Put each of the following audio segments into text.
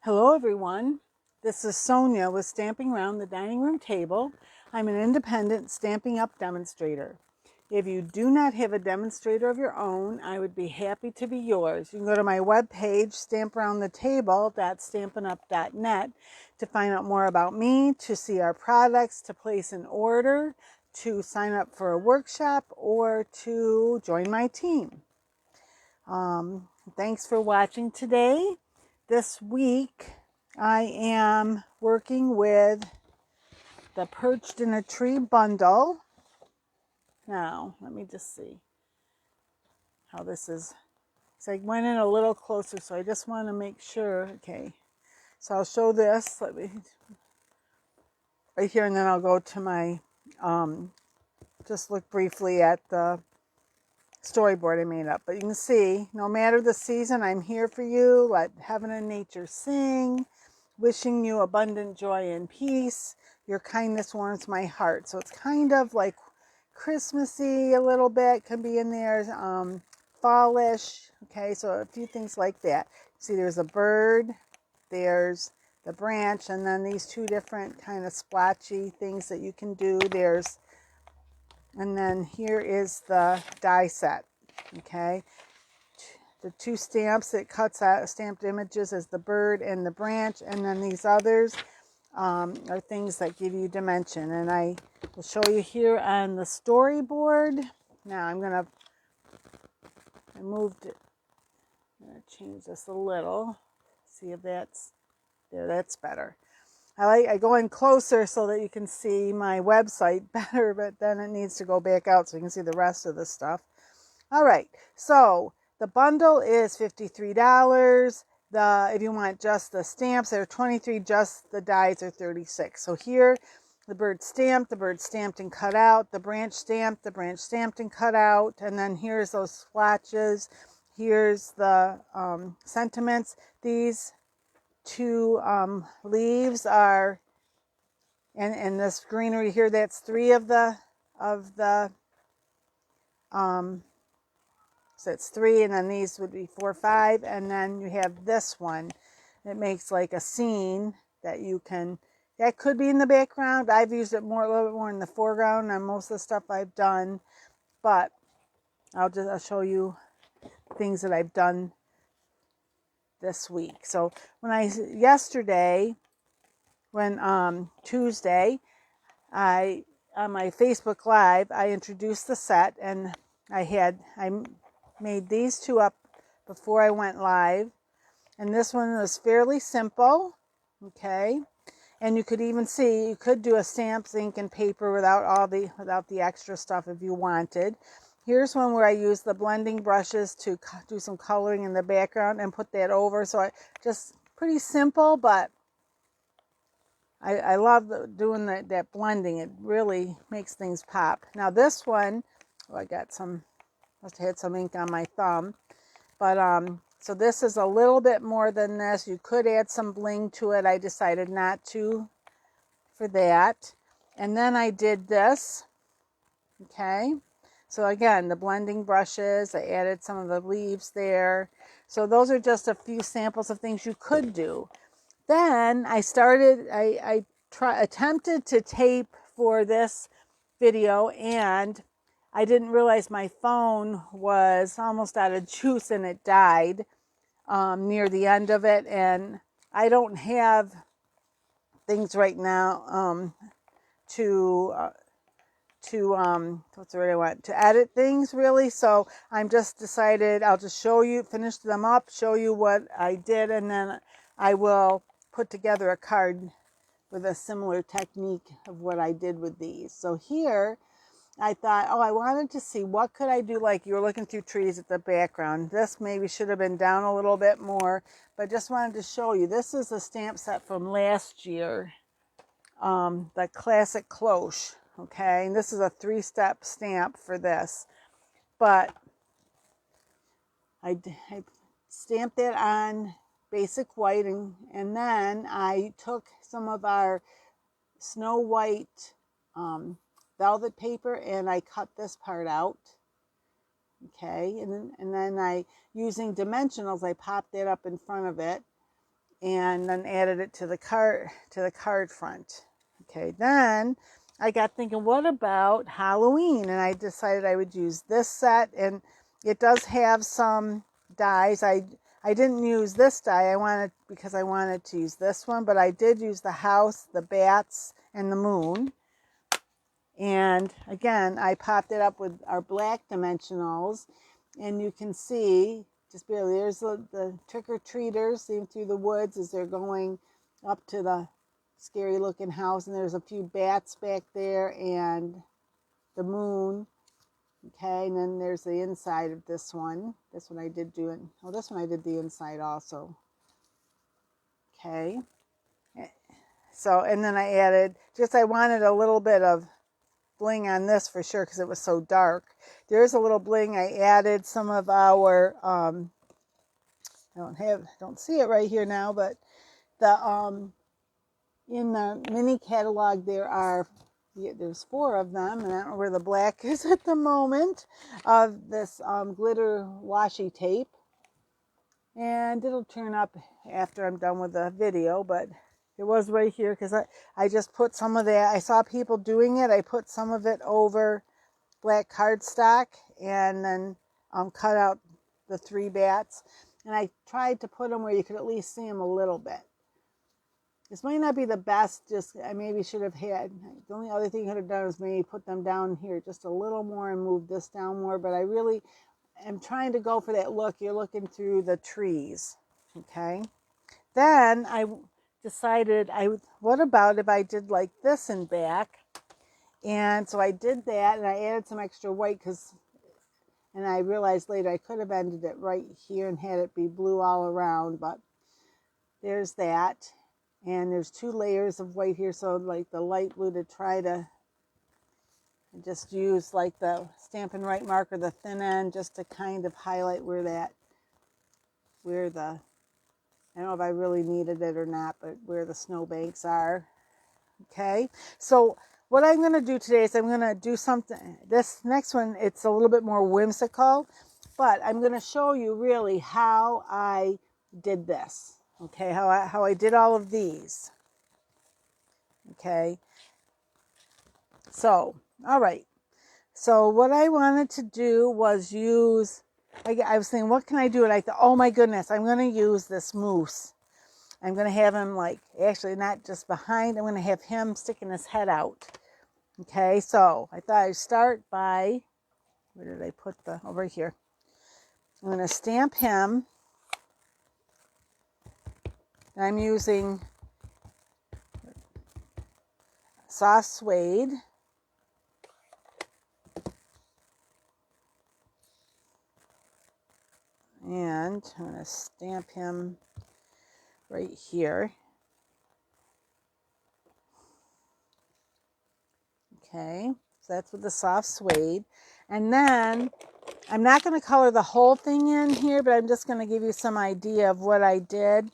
Hello everyone, this is Sonia with Stamping Around the Dining Room Table. I'm an independent Stampin' Up! Demonstrator. If you do not have a demonstrator of your own, I would be happy to be yours. You can go to my webpage, stamparoundthetable.stampinup.net, to find out more about me, to see our products, to place an order, to sign up for a workshop, or to join my team. Thanks for watching today. This week I am working with the Perched in a Tree bundle. Now, let me just see how this is. So I went in a little closer, so I just want to make sure. Okay, so I'll show this. Let me right here, and then I'll go to my, just look briefly at the storyboard I made up. But you can see, no matter the season, I'm here for you. Let heaven and nature sing. Wishing you abundant joy and peace. Your kindness warms my heart. So it's kind of like Christmassy a little bit. Can be in there. Fallish. Okay, so a few things like that. See, there's a bird. There's the branch. And then these two different kind of splotchy things that you can do. And then here is the die set, okay? The two stamps it cuts out, stamped images as the bird and the branch, and then these others are things that give you dimension. And I will show you here on the storyboard. Now I moved it. I'm going to change this a little. See if that's there. That's better. I go in closer so that you can see my website better, but then it needs to go back out so you can see the rest of the stuff. All right, so the bundle is $53. If you want just the stamps, they're $23. Just the dies are $36. So here, the bird stamped and cut out, the branch stamped and cut out, and then here's those swatches. Here's the sentiments. These two leaves are, and this greenery here, that's three of the so it's three, and then these would be 4, 5, and then you have this one. It makes like a scene that could be in the background. I've used it a little bit more in the foreground on most of the stuff I've done, but I'll show you things that I've done this week. So Tuesday, on my Facebook Live, I introduced the set, and I made these two up before I went live, and this one was fairly simple, okay? And you could even see, you could do a stamps, ink, and paper without the extra stuff if you wanted. Here's one where I use the blending brushes to do some coloring in the background and put that over. So just pretty simple, but I love doing that blending. It really makes things pop. Now this one, I must have had some ink on my thumb. But so this is a little bit more than this. You could add some bling to it. I decided not to for that. And then I did this, okay? So again, the blending brushes, I added some of the leaves there. So those are just a few samples of things you could do. Then I attempted to tape for this video, and I didn't realize my phone was almost out of juice and it died near the end of it. And I don't have things right now what's the word I want? To edit things, really. So I'm just decided I'll just finish them up, show you what I did, and then I will put together a card with a similar technique of what I did with these. So here, I thought, I wanted to see what could I do, like you were looking through trees at the background. This maybe should have been down a little bit more, but just wanted to show you. This is a stamp set from last year, the classic Cloche, okay? And this is a 3-step stamp for this. But I stamped it on basic white, and then I took some of our Snow White velvet paper and I cut this part out, okay? And then using dimensionals, I popped that up in front of it, and then added it to the card front. Okay, then I got thinking, what about Halloween? And I decided I would use this set, and it does have some dies. I didn't use this die. Because I wanted to use this one, but I did use the house, the bats, and the moon. And again, I popped it up with our black dimensionals, and you can see just barely, there's the trick-or-treaters seeing through the woods as they're going up to the scary looking house, and there's a few bats back there and the moon. Okay, and then there's the inside of this one. This one I did do it. Oh, this one I did the inside also. Okay. So, and then I added, I wanted a little bit of bling on this for sure because it was so dark. There's a little bling. I added some of our, I don't see it right here now, but in the mini catalog there's 4 of them, and I don't know where the black is at the moment, of this glitter washi tape. And it'll turn up after I'm done with the video, but it was right here because I just put some of that. I saw people doing it. I put some of it over black cardstock and then cut out the 3 bats. And I tried to put them where you could at least see them a little bit. This might not be the best, I maybe should have had, the only other thing I could have done was maybe put them down here just a little more and move this down more, but I really am trying to go for that look. You're looking through the trees, okay? Then I decided, what about if I did like this in back? And so I did that, and I added some extra white and I realized later I could have ended it right here and had it be blue all around, but there's that. And there's 2 layers of white here, so like the light blue to try to just use like the Stampin' Right marker, the thin end, just to kind of highlight where I don't know if I really needed it or not, but where the snowbanks are. Okay, so what I'm going to do today is I'm going to do something. This next one, it's a little bit more whimsical, but I'm going to show you really how I did this. Okay, how I did all of these. Okay, so, all right. So what I wanted to do was I was thinking, what can I do? And I thought, oh my goodness, I'm going to use this moose. I'm going to have him actually not just behind, I'm going to have him sticking his head out. Okay, so I thought I'd start by, where did I put over here. I'm going to stamp him. And I'm using soft suede. And I'm going to stamp him right here. Okay, so that's with the soft suede. And then I'm not going to color the whole thing in here, but I'm just going to give you some idea of what I did.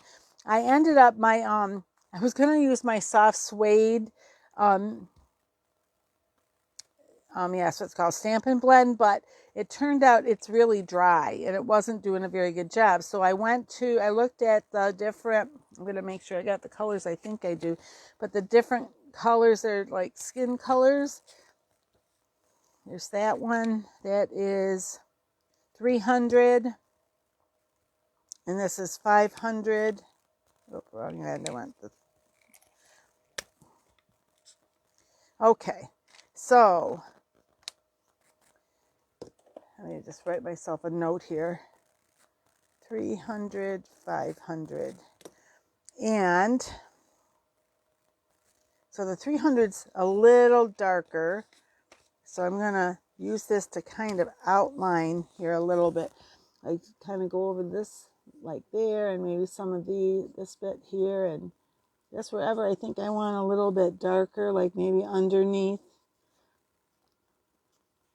I ended up I was going to use my soft suede, so it's called Stampin' Blend, but it turned out it's really dry and it wasn't doing a very good job. So I looked at the different, I'm going to make sure I got the colors, I think I do, but the different colors are like skin colors. There's that one, that is 300, and this is 500. Oh, wrong end, I want the... Okay, so let me just write myself a note here. 300, 500. And so the 300's a little darker. So I'm going to use this to kind of outline here a little bit. I kind of go over this like there, and maybe some of this bit here, and just wherever I think I want a little bit darker, like maybe underneath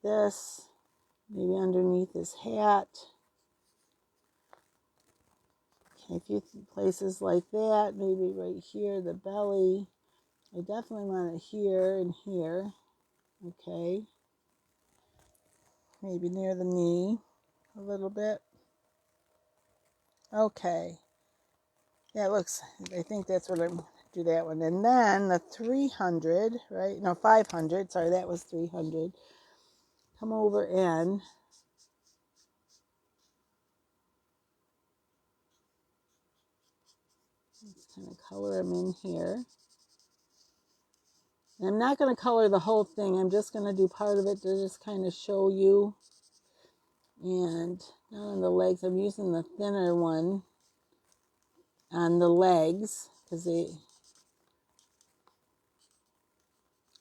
this, maybe underneath his hat. Okay, a few places like that, maybe right here, the belly. I definitely want it here and here. Okay. Maybe near the knee a little bit. Okay. Yeah, it looks, I think that's what I'm going to do, that one. And then the 300, right? No, 500. Sorry, that was 300. Come over and just kind of color them in here. And I'm not going to color the whole thing. I'm just going to do part of it to just kind of show you. And now on the legs, I'm using the thinner one on the legs because they,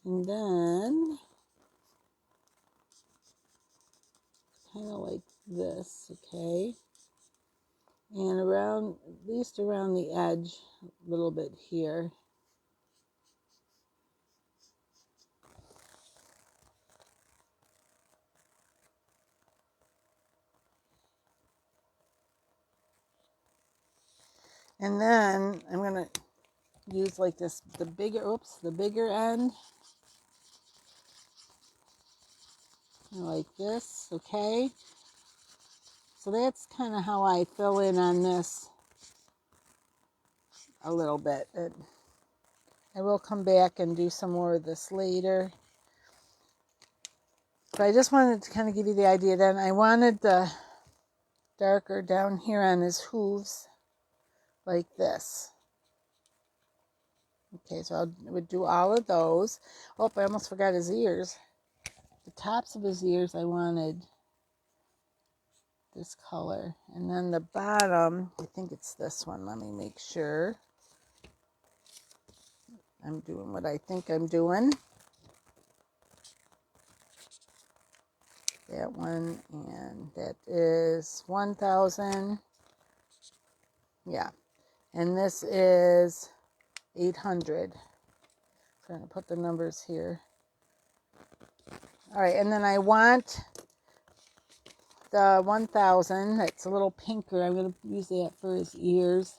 and then kind of like this, okay? And around, at least around the edge, a little bit here. And then I'm going to use like this, the bigger end. Like this, okay? So that's kind of how I fill in on this a little bit. I will come back and do some more of this later. But I just wanted to kind of give you the idea. Then I wanted the darker down here on his hooves, like this. Okay, so I would do all of those. Oh, I almost forgot his ears. The tops of his ears I wanted this color. And then the bottom, I think it's this one. Let me make sure I'm doing what I think I'm doing. That one, and that is 1,000. Yeah, and this is 800. Trying to put the numbers here. All right, and then I want the 1,000. That's a little pinker. I'm going to use that for his ears.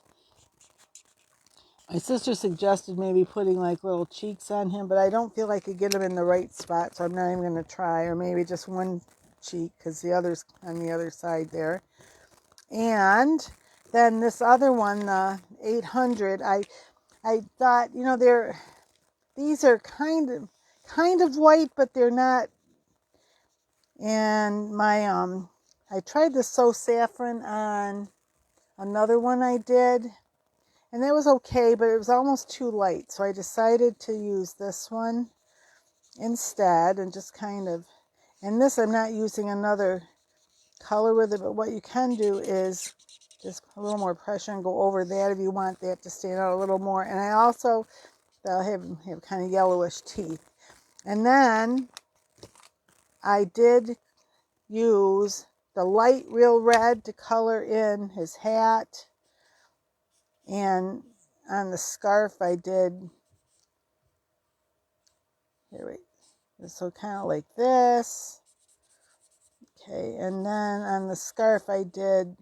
My sister suggested maybe putting like little cheeks on him, but I don't feel I could get him in the right spot, so I'm not even going to try. Or maybe just one cheek because the other's on the other side there. And then this other one, the 800, I thought, you know, these are kind of white, but they're not. And my I tried the So Saffron on another one I did, and that was okay, but it was almost too light. So I decided to use this one instead, and just kind of, and this I'm not using another color with it, but what you can do is just a little more pressure and go over that if you want that to stand out a little more. And I also, they'll have kind of yellowish teeth. And then I did use the light real red to color in his hat, and on the scarf I did, here wait, so kind of like this, okay, and then on the scarf I did,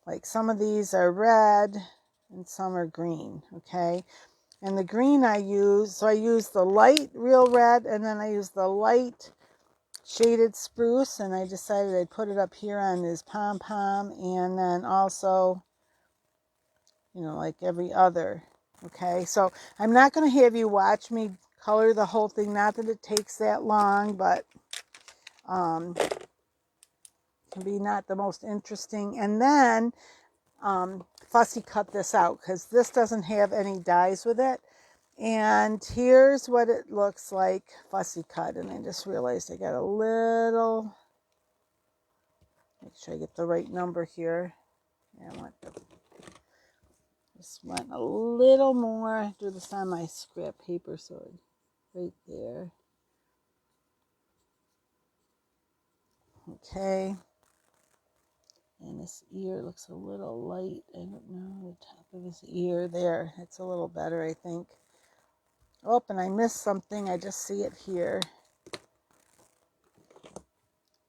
like some of these are red and some are green, okay, and the green I use, so I use the light real red, and then I use the light shaded spruce, and I decided I'd put it up here on his pom-pom, and then also, you know, like every other, okay? So I'm not going to have you watch me color the whole thing, not that it takes that long, but it can be not the most interesting. And then fussy cut this out because this doesn't have any dies with it. And here's what it looks like fussy cut. And I just realized I got a little, make sure I get the right number here. Yeah, I want just want a little more. Do this on my scrap paper, so right there. Okay. And his ear looks a little light. I don't know, the top of his ear there. It's a little better, I think. Oh, and I missed something. I just see it here. I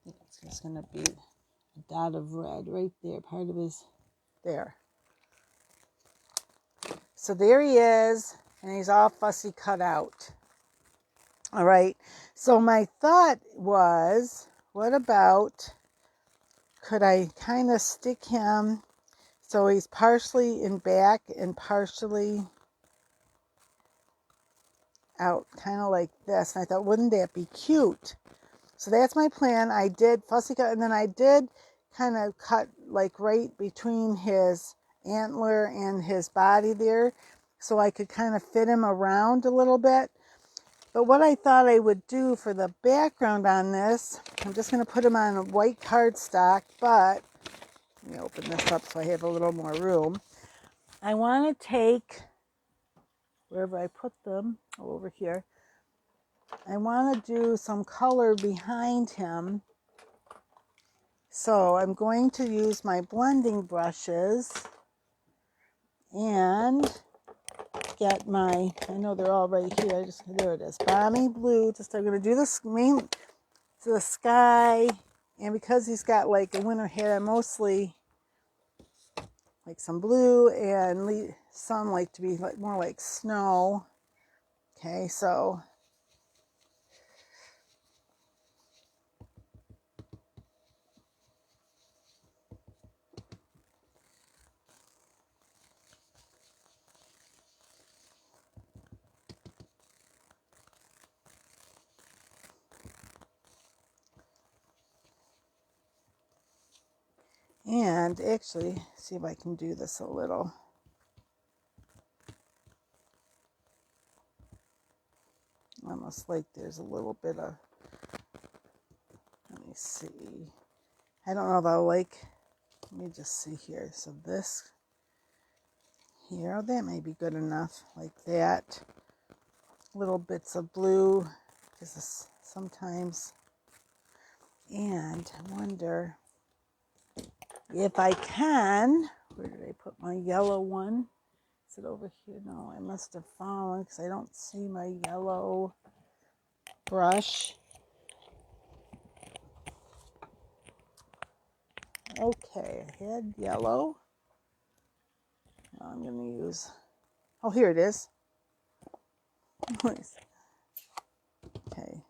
think it's just going to be a dot of red right there, part of his, there. So there he is, and he's all fussy cut out. All right. So my thought was, what about, could I kind of stick him So he's partially in back and partially out, kind of like this. And I thought, wouldn't that be cute? So that's my plan. I did fussy cut, and then I did kind of cut like right between his antler and his body there, so I could kind of fit him around a little bit. But what I thought I would do for the background on this, I'm just going to put him on a white cardstock, but let me open this up so I have a little more room. I want to take, wherever I put them, over here, I want to do some color behind him. So I'm going to use my blending brushes and get my, I know they're all right here, there it is, Balmy blue. I'm going to do this main to the sky, and because he's got like a winter hat, I mostly like some blue and some like to be like more like snow. Okay, so and actually see if I can do this a little. Almost like there's a little bit of, let me see. I don't know if I'll like, let me just see here. So this here, oh, that may be good enough, like that. Little bits of blue, because sometimes, and I wonder if I can, where did I put my yellow one? Is it over here? No, I must have fallen because I don't see my yellow brush. Okay, I had yellow. Now I'm going to use, oh, here it is. Okay.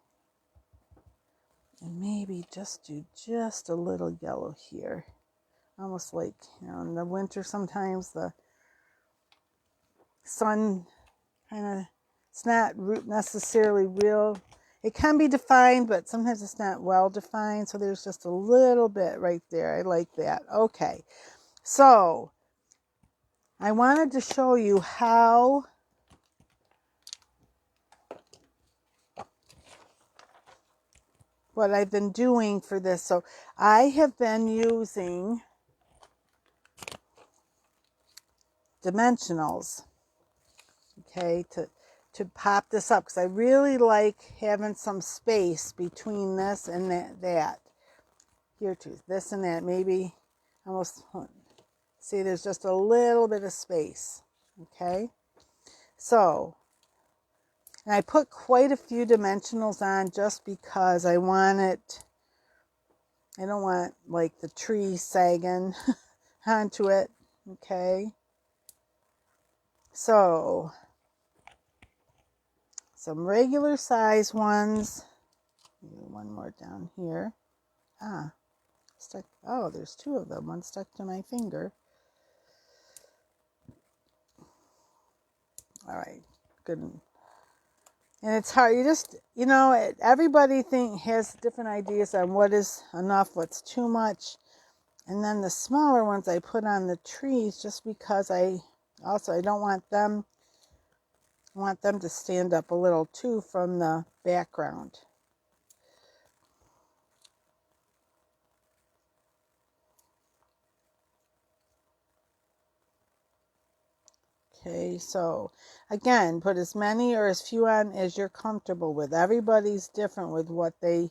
And maybe just do just a little yellow here. Almost like, in the winter sometimes the sun kind of, it's not necessarily real. It can be defined, but sometimes it's not well defined. So there's just a little bit right there. I like that. Okay. So I wanted to show you how what I've been doing for this. So I have been using dimensionals, okay, to pop this up, because I really like having some space between this and that. Here too, this and that, maybe almost, see, there's just a little bit of space, okay? So, and I put quite a few dimensionals on just because I want it, I don't want like the tree sagging onto it, okay? So, some regular size ones, maybe one more down here. Stuck, oh, there's two of them, one stuck to my finger. All right, good. And it's hard, you just, everybody has different ideas on what is enough, what's too much. And then the smaller ones I put on the trees just because I don't want them to stand up a little too from the background. Okay, so again, put as many or as few on as you're comfortable with. Everybody's different with what they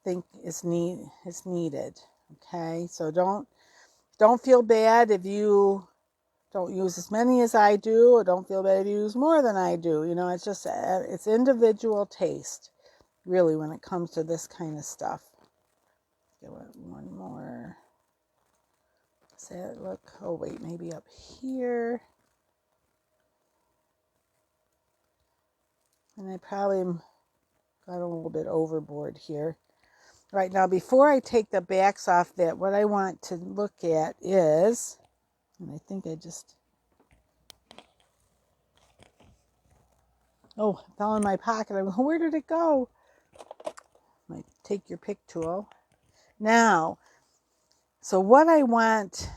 think is needed. Okay, so don't feel bad if you don't use as many as I do, or don't feel bad if you use more than I do. It's just, it's individual taste, really, when it comes to this kind of stuff. Give it one more. Say it, look, oh wait, maybe up here. And I probably got a little bit overboard here. Right now, before I take the backs off that, what I want to look at is, And I think I just, oh, it fell in my pocket. Where did it go? I take your pick tool. Now, so what I want,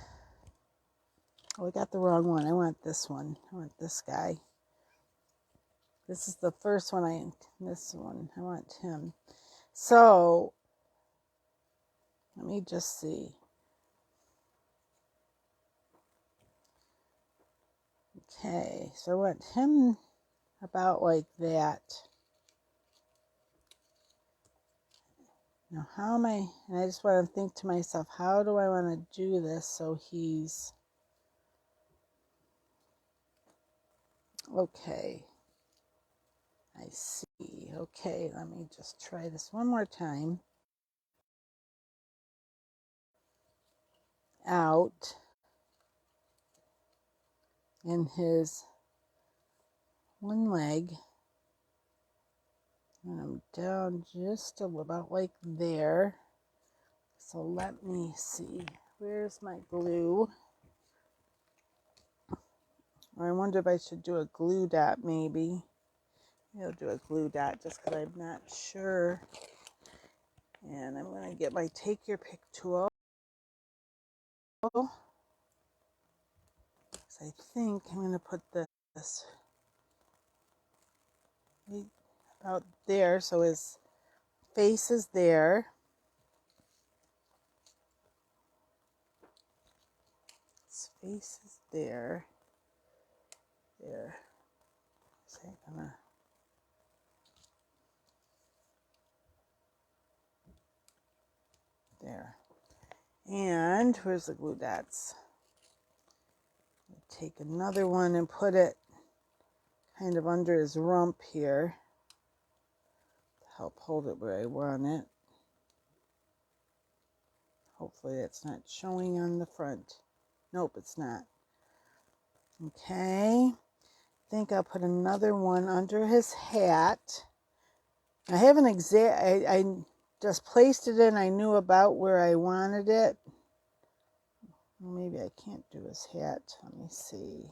oh, I got the wrong one. I want this one. I want this guy. This is the first one, this one, I want him. So, let me just see. Okay, so I want him about like that. Now, how am I, and I just want to think to myself, how do I want to do this so he's, okay, I see. Okay, let me just try this one more time. Out in his one leg. And I'm down just about like there. So let me see. Where's my glue? Or I wonder if I should do a glue dot maybe. Maybe I'll do a glue dot just because I'm not sure. And I'm going to get my take your pick tool. So I think I'm going to put this right about there. So his face is there. His face is there. There. So I'm going to, there. And where's the glue dots? Take another one and put it kind of under his rump here to help hold it where I want it. Hopefully that's not showing on the front. Nope, it's not. Okay, I think I'll put another one under his hat. I haven't I just placed it in. I knew about where I wanted it. Maybe I can't do his hat. Let me see.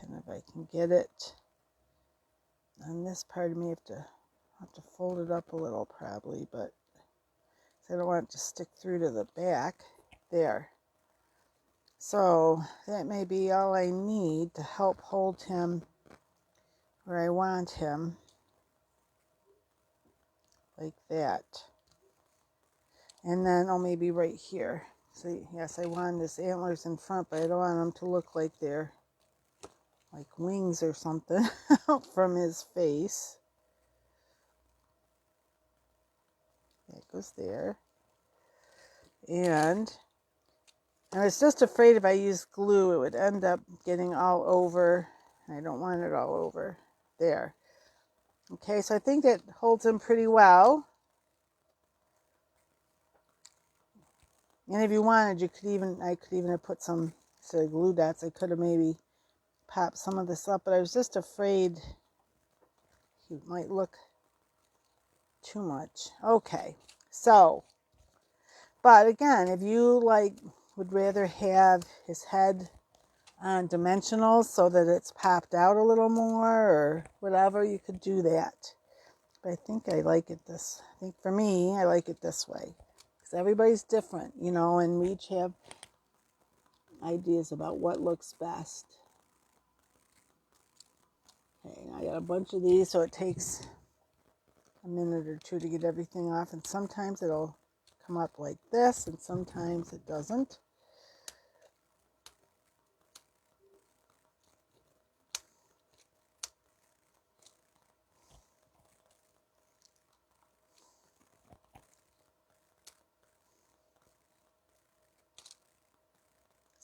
If I can get it on this part, I may have to fold it up a little probably, but I don't want it to stick through to the back. There. So that may be all I need to help hold him where I want him, like that. And then, oh, maybe right here. So yes, I want his antlers in front, but I don't want them to look like they're like wings or something from his face. That goes there. And I was just afraid if I used glue, it would end up getting all over. I don't want it all over. There. Okay, so I think that holds him pretty well. And if you wanted, I could even have put some, instead of glue dots, I could have maybe popped some of this up, but I was just afraid he might look too much. Okay, so, but again, if you would rather have his head on dimensionals so that it's popped out a little more or whatever, you could do that. But I think I like it I think for me, I like it this way. Because everybody's different, and we each have ideas about what looks best. Okay, I got a bunch of these, so it takes a minute or two to get everything off, and sometimes it'll come up like this, and sometimes it doesn't.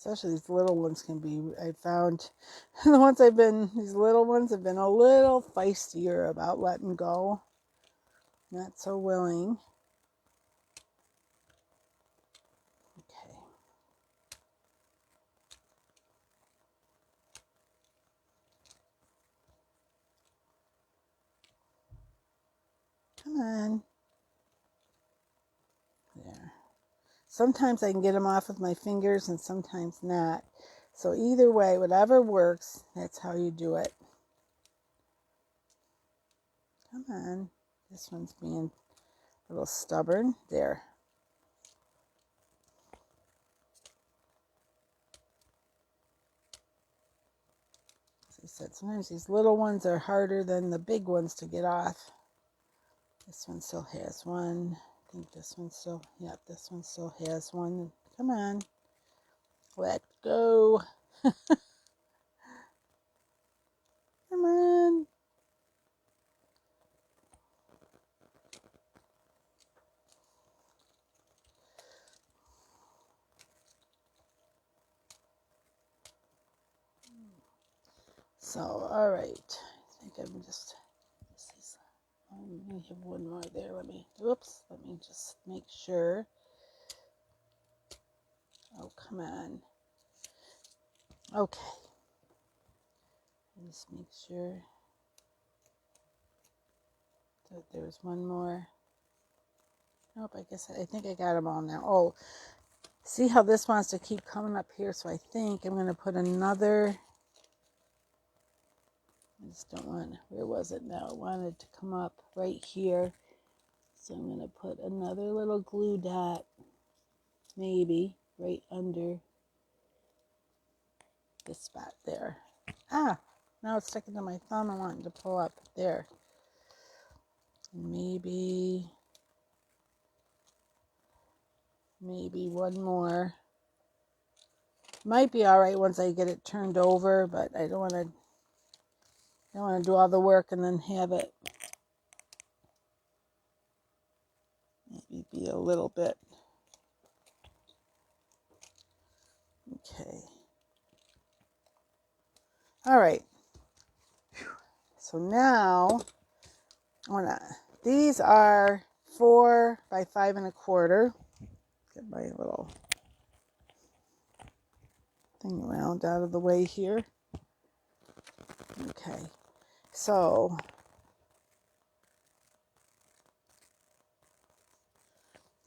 Especially these little ones can be, I found, these little ones have been a little feistier about letting go. Not so willing. Okay. Come on. There. Sometimes I can get them off with my fingers and sometimes not. So either way, whatever works, that's how you do it. Come on. This one's being a little stubborn. There. As I said, sometimes these little ones are harder than the big ones to get off. This one still has one. I think this one still, yep, this one still has one. Come on. Let go. Come on. So, all right. I think I'm just, I have one more there. Let me just make sure. Oh, come on. Okay. Just make sure that there's one more. Nope, I think I got them all now. Oh, see how this wants to keep coming up here, so I think I'm going to put another. I just don't want, where was it now? I wanted to come up right here. So I'm going to put another little glue dot, maybe, right under this spot there. Ah, now it's sticking to my thumb. I want to pull up there. Maybe one more. Might be all right once I get it turned over, but I don't want to do all the work and then have it maybe be a little bit. Okay. All right. So now these are 4 by 5 1/4. Get my little thing around out of the way here. Okay. So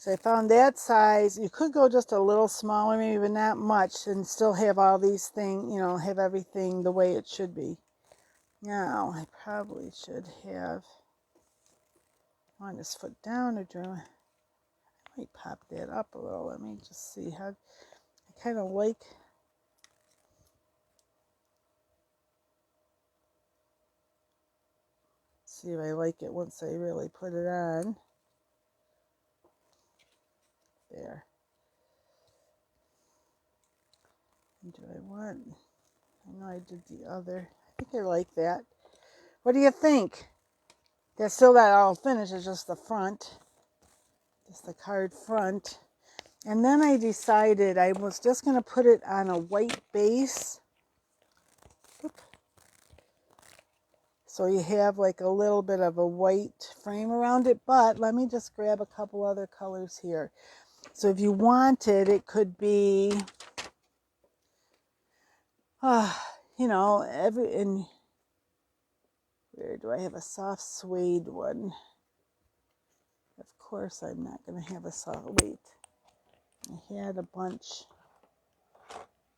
I found that size. You could go just a little smaller, maybe, but not much, and still have all these things, have everything the way it should be. Now, I probably should have, on this foot down, or I might pop that up a little. Let me just see how, I kind of like, see if I like it once I really put it on. There. And do I want, I know I did the other, I think I like that. What do you think? That's still not all finished, it's just the front. Just the card front. And then I decided I was just going to put it on a white base. So you have like a little bit of a white frame around it. But let me just grab a couple other colors here. So if you wanted, it could be, where do I have a soft suede one? Of course, I'm not going to have a soft, wait. I had a bunch.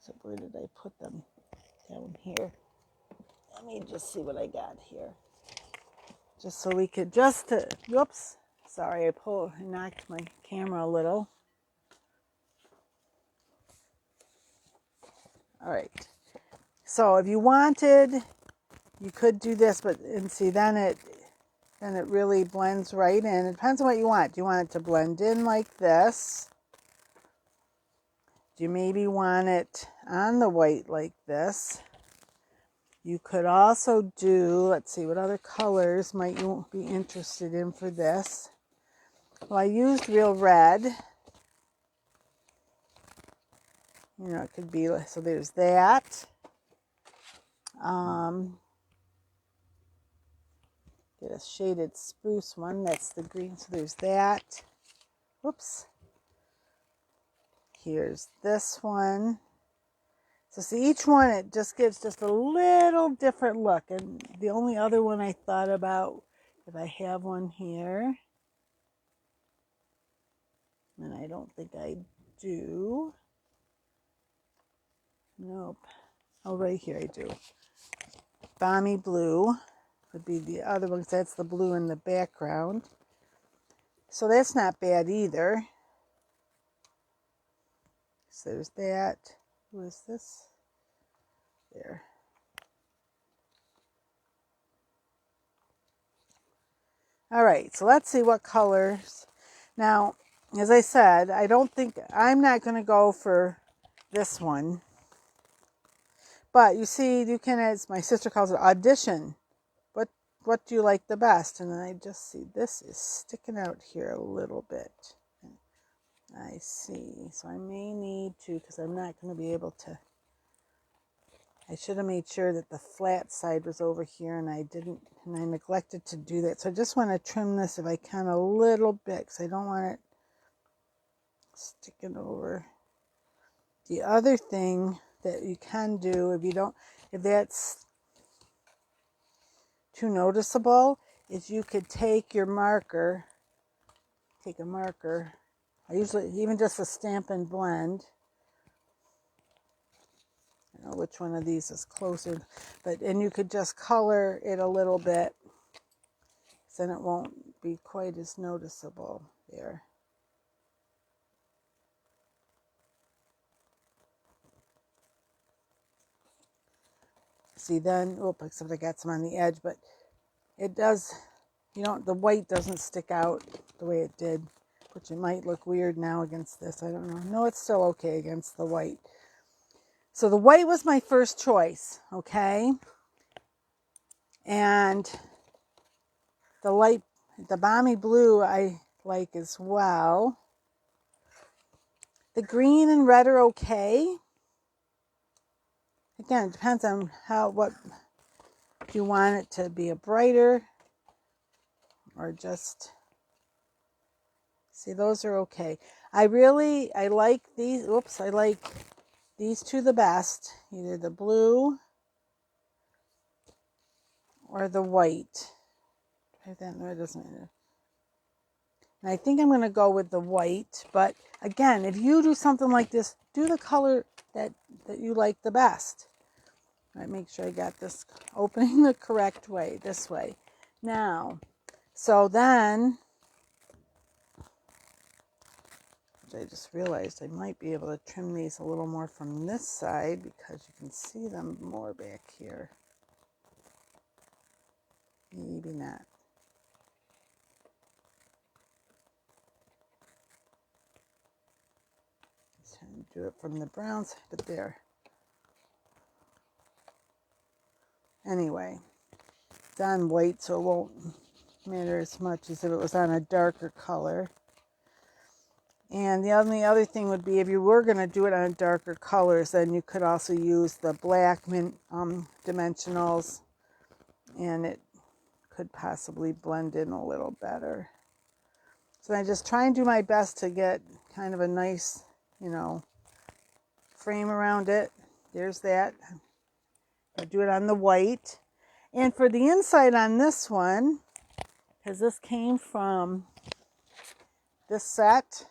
So where did I put them? Down here. Let me just see what I got here. Just so we could whoops. Sorry, I knocked my camera a little. All right. So if you wanted, you could do this, and see, then it really blends right in. It depends on what you want. Do you want it to blend in like this? Do you maybe want it on the white like this? You could also do, let's see, what other colors might you be interested in for this? Well, I used real red. It could be, so there's that. Get a shaded spruce one, that's the green, so there's that. Whoops. Here's this one. So see, each one, it just gives just a little different look. And the only other one I thought about, if I have one here, and I don't think I do, nope, oh, right here I do. Balmy blue would be the other one, because that's the blue in the background. So that's not bad either. So there's that. Who is this? There. All right, so let's see what colors. Now, as I said, I'm not going to go for this one. But you see, you can, as my sister calls it, audition. What do you like the best? And then I just see this is sticking out here a little bit. I see. So I may need to, because I'm not going to be able to. I should have made sure that the flat side was over here, and I didn't, and I neglected to do that. So I just want to trim this if I can a little bit, because I don't want it sticking over. The other thing that you can do, if that's too noticeable, is you could take a marker, I usually, even just a Stampin' blend, I don't know which one of these is closer, and you could just color it a little bit, so then it won't be quite as noticeable there. See, then, except I got some on the edge, but it does, the white doesn't stick out the way it did, which it might look weird now against this. I don't know. No, it's still okay against the white. So the white was my first choice, okay? And the Balmy blue I like as well. The green and red are okay. Again, it depends on what you want it to be, a brighter or just, see, those are okay. I like these, I like these two the best, either the blue or the white. No, it doesn't matter. And I think I'm going to go with the white, but again, if you do something like this, do the color that you like the best. All right, make sure I got this opening the correct way, this way. Now, so then, I just realized I might be able to trim these a little more from this side, because you can see them more back here. Maybe not. Just trying to do it from the brown side, but there. Anyway, it's on white, so it won't matter as much as if it was on a darker color. And the only other thing would be, if you were going to do it on darker colors, then you could also use the black dimensionals, and it could possibly blend in a little better. So I just try and do my best to get kind of a nice, frame around it. There's that. I do it on the white. And for the inside on this one, because this came from this set,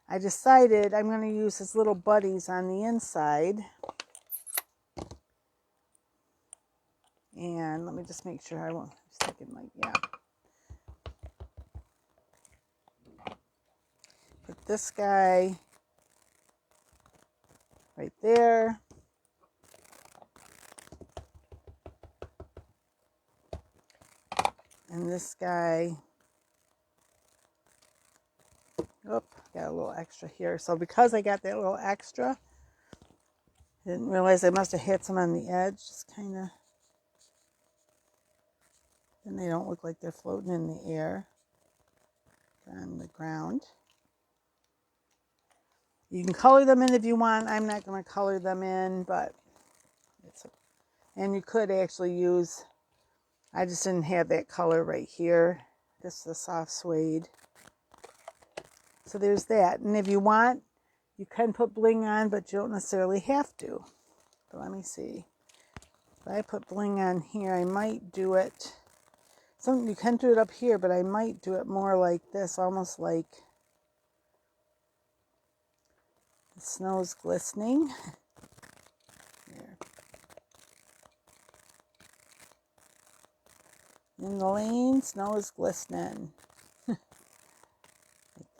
I decided I'm going to use his little buddies on the inside. And let me just make sure I won't stick it Put this guy right there. And this guy, got a little extra here. So because I got that little extra, I didn't realize I must have hit some on the edge, just kind of, then they don't look like they're floating in the air, on the ground. You can color them in if you want. I'm not going to color them in, but and you could actually use, I just didn't have that color right here. This is the soft suede. So there's that. And if you want, you can put bling on, but you don't necessarily have to. But let me see. If I put bling on here, I might do it. you can do it up here, but I might do it more like this, almost like the snow's glistening. There. In the lane, snow is glistening. Like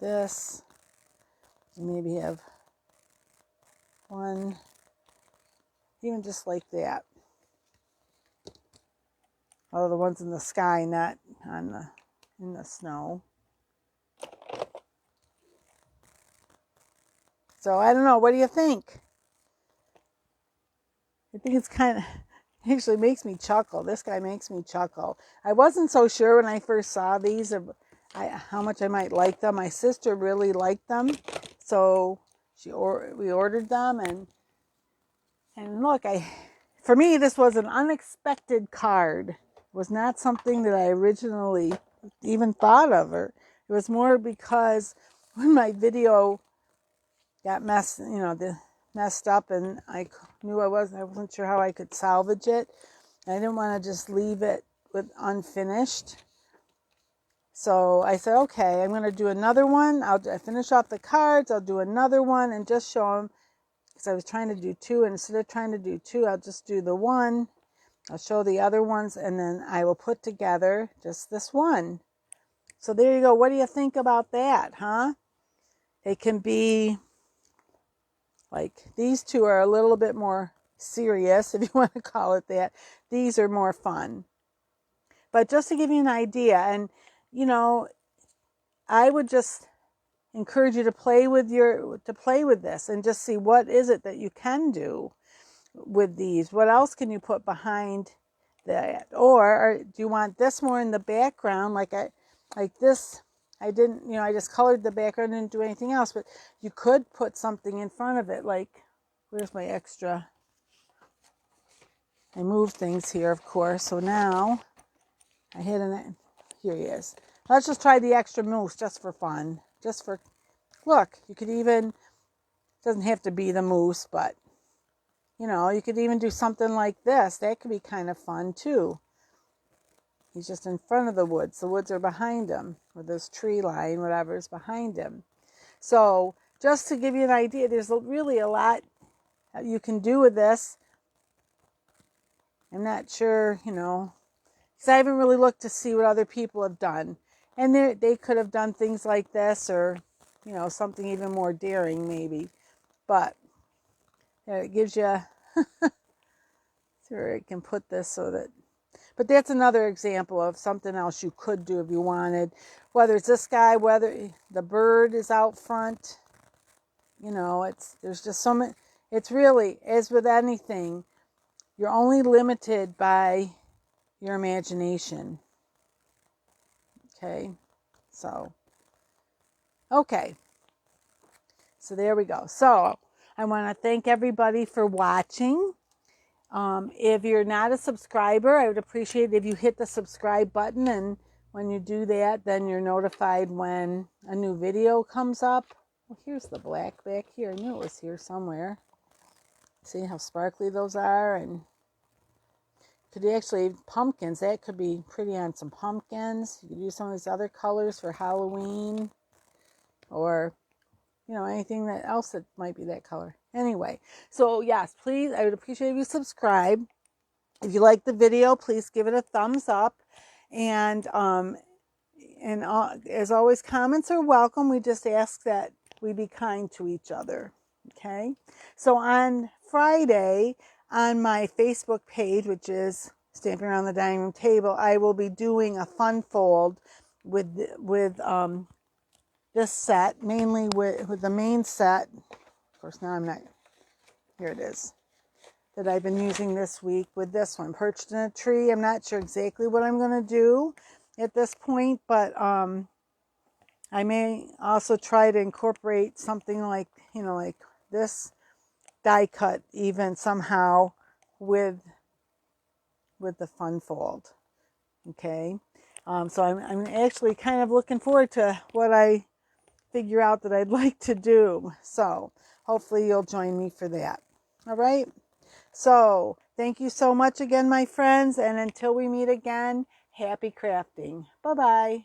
this. Maybe have one, even just like that. Oh, the ones in the sky, not in the snow. So I don't know. What do you think? I think it's kind of, actually makes me chuckle. This guy makes me chuckle. I wasn't so sure when I first saw these how much I might like them. My sister really liked them, so we ordered them, and look, for me this was an unexpected card. It was not something that I originally even thought of, or it was more because when my video got messed up, and I knew I wasn't sure how I could salvage it. I didn't want to just leave it with unfinished. So I said, okay, I'm going to do another one. I finish off the cards. I'll do another one and just show them, because I was trying to do two. And instead of trying to do two, I'll just do the one. I'll show the other ones, and then I will put together just this one. So there you go. What do you think about that, huh? It can be like, these two are a little bit more serious, if you want to call it that. These are more fun. But just to give you an idea, and I would just encourage you to play with this and just see what is it that you can do with these. What else can you put behind that? Or do you want this more in the background, like this? I didn't, I just colored the background, didn't do anything else, but you could put something in front of it, like, where's my extra? I moved things here, of course, so now I hit it. Here he is. Let's just try the extra mousse just for fun. Look, you could even, doesn't have to be the mousse, but, you could even do something like this. That could be kind of fun, too. He's just in front of the woods. The woods are behind him, or this tree line, whatever is behind him. So just to give you an idea, there's really a lot that you can do with this. I'm not sure, because I haven't really looked to see what other people have done. And they could have done things like this, or, something even more daring maybe. But it gives you, sure, I can put this so that, but that's another example of something else you could do if you wanted. Whether it's this guy, whether the bird is out front, there's just so many. It's really, as with anything, you're only limited by your imagination. Okay, so there we go. So I want to thank everybody for watching. If you're not a subscriber, I would appreciate it if you hit the subscribe button, and when you do that, then you're notified when a new video comes up. Well, here's the black back here. I knew it was here somewhere. See how sparkly those are? And could actually, pumpkins, that could be pretty on some pumpkins. You could use some of these other colors for Halloween, or anything else that might be that color. Anyway, so yes, please, I would appreciate if you subscribe. If you like the video, please give it a thumbs up. And as always, comments are welcome. We just ask that we be kind to each other. Okay? So on Friday, on my Facebook page, which is Stamping Around the Dining Room Table, I will be doing a fun fold with this set, mainly with the main set. Of course, now I'm not, here it is, that I've been using this week with this one, Perched in a Tree. I'm not sure exactly what I'm going to do at this point, but I may also try to incorporate something like, like this die cut even somehow with the fun fold. Okay, so I'm actually kind of looking forward to what I figure out that I'd like to do. So hopefully you'll join me for that. All right. So thank you so much again, my friends. And until we meet again, Happy crafting. Bye-bye.